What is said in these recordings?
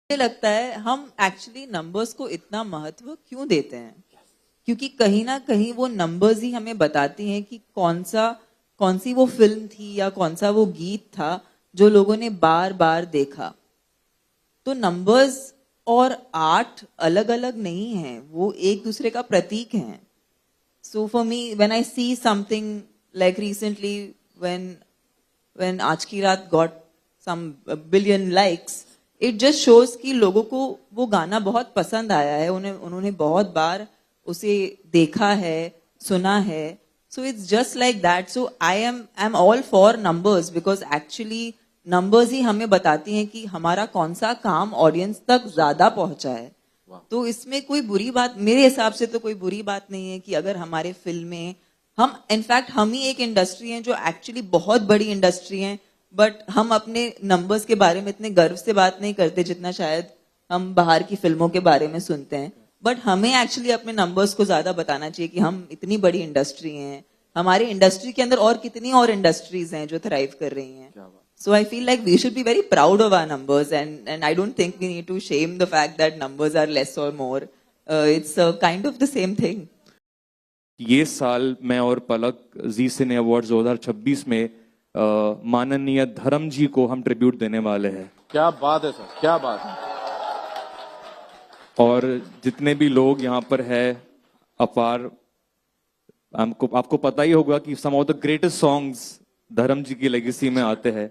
मुझे लगता है हम एक्चुअली नंबर्स को इतना महत्व क्यों देते हैं, क्योंकि कहीं ना कहीं वो नंबर्स ही हमें बताती हैं कि कौन सी वो फिल्म थी या कौन सा वो गीत था जो लोगों ने बार बार देखा। तो नंबर्स और आर्ट अलग अलग नहीं है, वो एक दूसरे का प्रतीक हैं। So for me, when I see something like recently, when आज की रात got some billion likes, it just shows कि लोगों को वो गाना बहुत पसंद आया है, उन्होंने बहुत बार उसे देखा है, सुना है। So it's just like that. So I'm all for numbers because actually numbers ही हमें बताती हैं कि हमारा कौन सा काम ऑडियंस तक ज्यादा पहुंचा है। तो इसमें कोई बुरी बात, मेरे हिसाब से तो कोई बुरी बात नहीं है कि अगर हमारे फिल्में, हम ही एक इंडस्ट्री है जो एक्चुअली बहुत बड़ी इंडस्ट्री है, बट हम अपने नंबर्स के बारे में इतने गर्व से बात नहीं करते जितना शायद हम बाहर की फिल्मों के बारे में सुनते हैं। बट हमें एक्चुअली अपने नंबर्स को ज्यादा बताना चाहिए कि हम इतनी बड़ी इंडस्ट्री हैं, हमारे इंडस्ट्री के अंदर और कितनी और इंडस्ट्रीज हैं जो थ्राइव कर रही हैं। So I feel like we should be very proud of our numbers, and I don't think we need to shame the fact that numbers are less or more. It's kind of the same thing. ये साल मैं और पलक जी सिने awards 2026 में माननीय धर्म जी को हम tribute देने वाले हैं। क्या बात है सर, क्या बात है। और जितने भी लोग यहाँ पर है, अपार, आपको पता ही होगा कि सम ऑफ द ग्रेटेस्ट सॉन्ग्स धर्म जी की लेगेसी में आते हैं।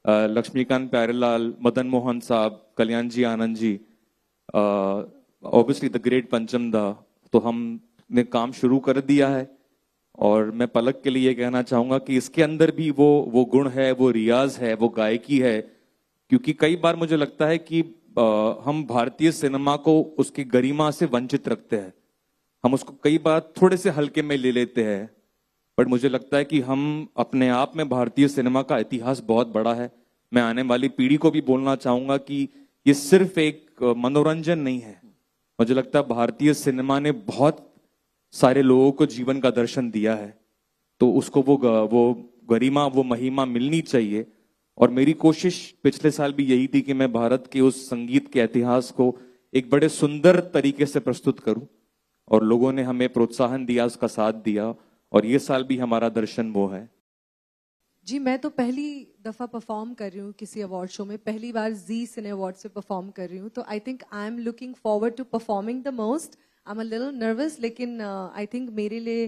लक्ष्मीकांत प्यारेलाल, मदन मोहन साहब, कल्याण जी Anand ji, obviously the great पंचम दा। तो हमने काम शुरू कर दिया है और मैं पलक के लिए ये कहना चाहूंगा कि इसके अंदर भी वो गुण है, वो रियाज है, वो गायकी है। क्योंकि कई बार मुझे लगता है कि हम भारतीय सिनेमा को उसकी गरिमा से वंचित रखते हैं, हम उसको कई बार थोड़े से हल्के में ले लेते हैं। बट मुझे लगता है कि हम अपने आप में, भारतीय सिनेमा का इतिहास बहुत बड़ा है। मैं आने वाली पीढ़ी को भी बोलना चाहूंगा कि ये सिर्फ एक मनोरंजन नहीं है। मुझे लगता है भारतीय सिनेमा ने बहुत सारे लोगों को जीवन का दर्शन दिया है, तो उसको वो गरिमा, वो महिमा मिलनी चाहिए। और मेरी कोशिश पिछले साल भी यही थी कि मैं भारत के उस संगीत के इतिहास को एक बड़े सुंदर तरीके से प्रस्तुत करूं, और लोगों ने हमें प्रोत्साहन दिया, उसका साथ दिया, और ये साल भी हमारा दर्शन वो है। जी, मैं तो पहली दफा परफॉर्म कर रही हूँ किसी अवार्ड शो में, पहली बार जी सिने अवार्ड से परफॉर्म कर रही हूँ। तो I think I am looking forward to performing the most. I am a little nervous, लेकिन आई थिंक मेरे लिए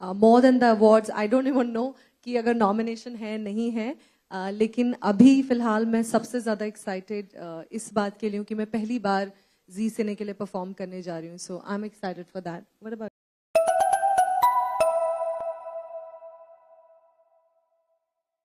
more than the awards, I don't even know कि अगर नॉमिनेशन है नहीं है, लेकिन अभी फिलहाल मैं सबसे ज्यादा एक्साइटेड इस बात के लिए हूँ कि मैं पहली बार जी सिने के लिए परफॉर्म करने जा रही हूँ। So I am excited for that. What about